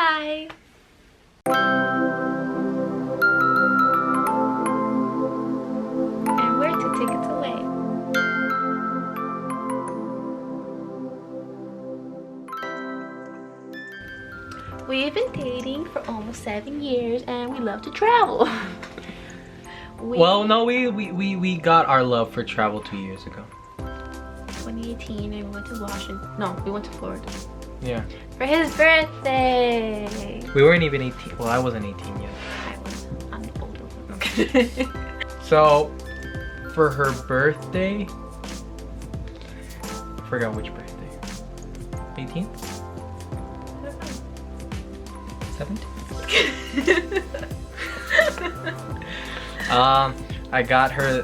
Bye! And where to tickets away? We've been dating for almost 7 years and we love to travel. Well, no, we got our love for travel 2 years ago. 2018 and we went to Washington. No, we went to Florida. Yeah. For his birthday. We weren't even 18. Well, I wasn't 18 yet. I was. I'm older. Okay. So, for her birthday, I forgot which birthday. 18th? 17th? I got her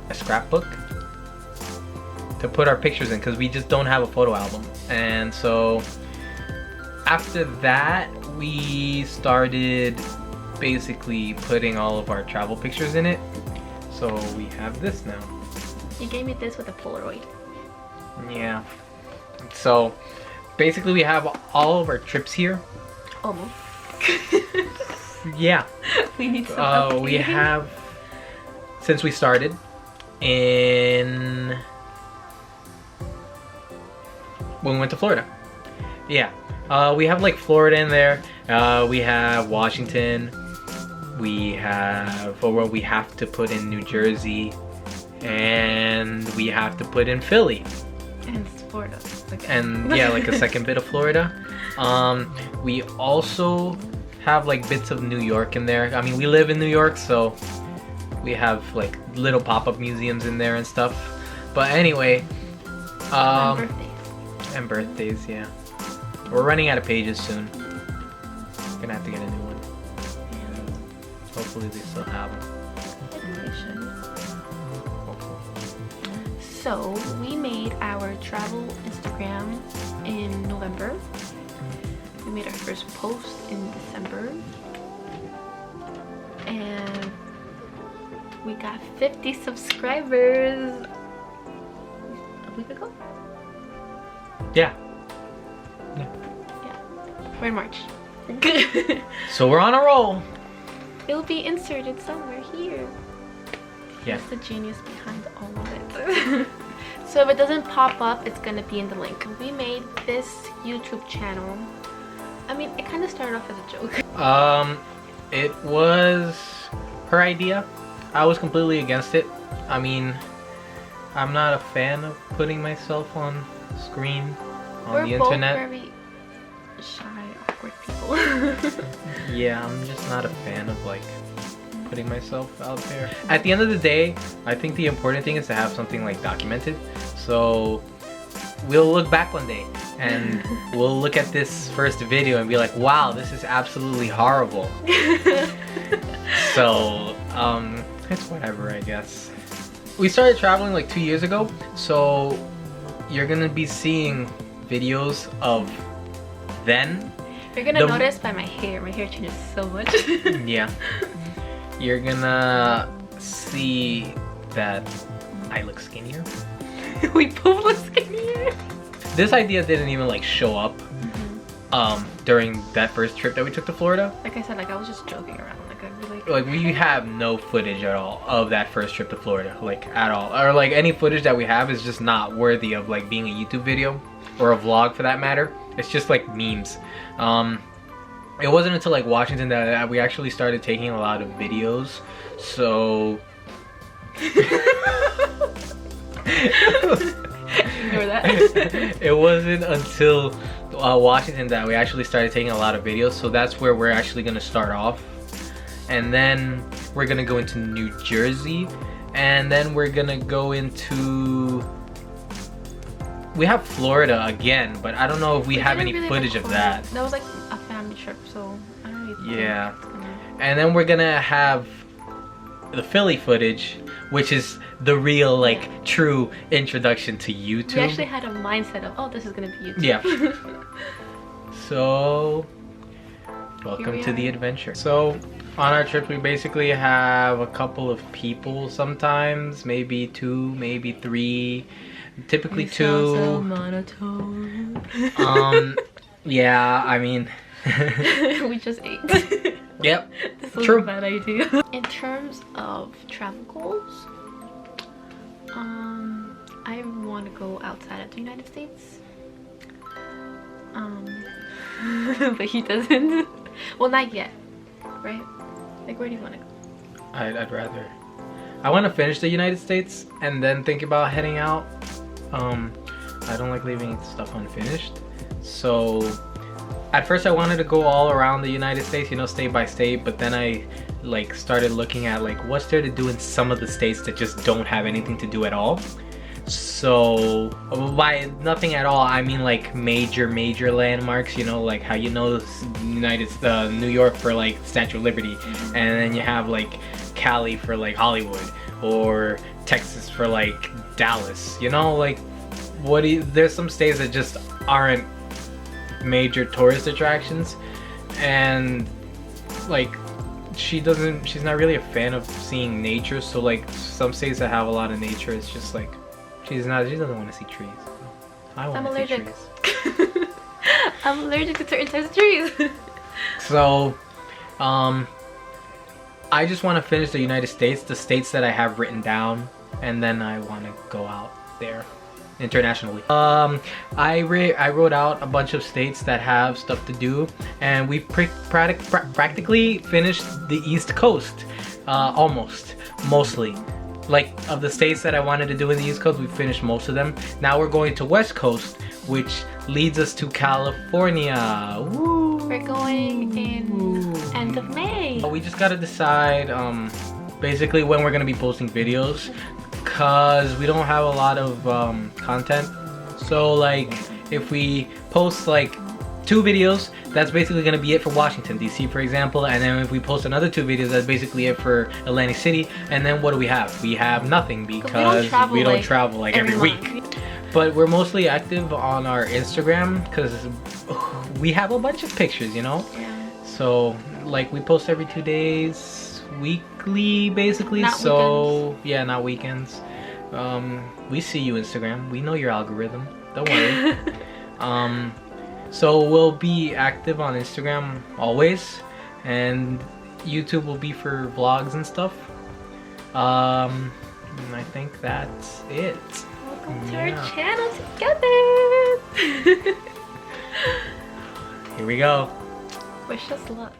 a scrapbook to put our pictures in because we just don't have a photo album. And so after that, we started basically putting all of our travel pictures in it. So we have this now. You gave me this with a Polaroid. Yeah. So basically we have all of our trips here. Almost. Yeah. We need some we have, since we started in when we went to Florida. Yeah. We have like Florida in there. We have Washington. We have, well, we have to put in New Jersey, and we have to put in Philly. And Florida. Okay. And yeah, like a second bit of Florida. We also have like bits of New York in there. I mean, we live in New York, so we have like little pop-up museums in there and stuff. But anyway, and birthdays. And birthdays, yeah. We're running out of pages soon. Gonna have to get a new one. Yeah. Hopefully they still have them. So we made our travel Instagram in November. We made our first post in December. And we got 50 subscribers a week ago? Yeah. We're in March. So we're on a roll. It'll be inserted somewhere here. Yeah. That's the genius behind all of it. So if it doesn't pop up, it's gonna be in the link. We made this YouTube channel. I mean, it kind of started off as a joke. It was her idea. I was completely against it. I mean, I'm not a fan of putting myself on screen on the internet. We're both very shy, awkward people. Yeah, I'm just not a fan of like putting myself out there. At the end of the day, I think the important thing is to have something like documented. So we'll look back one day and we'll look at this first video and be like, wow, this is absolutely horrible. So it's whatever, I guess. We started traveling like 2 years ago, so you're gonna be seeing videos of then. You're gonna notice by my hair changes so much. Yeah. You're gonna see that I look skinnier. We both look skinnier. This idea didn't even like show up during that first trip that we took to Florida. Like I said, like I was just joking around. Like we have no footage at all of that first trip to Florida, like at all. Or like any footage that we have is just not worthy of like being a YouTube video or a vlog for that matter. It's just like memes. It wasn't until like Washington that we actually started taking a lot of videos. So Ignore that. It wasn't until Washington that we actually started taking a lot of videos. So that's where we're actually gonna start off. And then we're gonna go into New Jersey, and then we're gonna go into, we have Florida again, but I don't know if we have any footage of that. That was like a family trip, so I don't really. Yeah. And then we're gonna have the Philly footage, which is the real like true introduction to YouTube. We actually had a mindset of, oh, this is gonna be YouTube. Yeah. So welcome to the adventure. So on our trip, we basically have a couple of people sometimes, maybe 2, maybe 3, typically 2. So monotone. Yeah, I mean, We just ate. Yep. This was True. a bad idea. In terms of travel goals, I want to go outside of the United States. But he doesn't. Well, not yet, right? Like, where do you want to go? I'd rather. I want to finish the United States and then think about heading out. I don't like leaving stuff unfinished. So at first I wanted to go all around the United States, you know, state by state, but then I like started looking at like what's there to do in some of the states that just don't have anything to do at all. So by nothing at all, I mean like major landmarks, you know, like how you know New York for like Statue of Liberty, and then you have like Cali for like Hollywood, or Texas for like Dallas, you know, like there's some states that just aren't major tourist attractions, and like she's not really a fan of seeing nature, so like some states that have a lot of nature, it's just like she doesn't want to see trees. I'm allergic. Trees. I'm allergic to certain types of trees. So I just want to finish the United States, the states that I have written down, and then I want to go out there internationally. I wrote out a bunch of states that have stuff to do, and we've practically finished the East Coast, mostly. Like, of the states that I wanted to do in the East Coast, we finished most of them. Now we're going to West Coast, which leads us to California. Woo! We're going in end of May. We just gotta decide basically when we're gonna be posting videos, cause we don't have a lot of content. So like if we post like 2 videos, that's basically gonna be it for Washington DC, for example, and then if we post another 2 videos, that's basically it for Atlantic City, and then what do we have? We have nothing, because we don't travel like every week. But we're mostly active on our Instagram because we have a bunch of pictures, you know? Yeah. So like we post every 2 days, weekly basically. Not so weekends. Yeah, not weekends. We see you, Instagram. We know your algorithm. Don't worry. So we'll be active on Instagram always, and YouTube will be for vlogs and stuff. And I think that's it. Welcome to our channel together. Here we go. Wish us luck.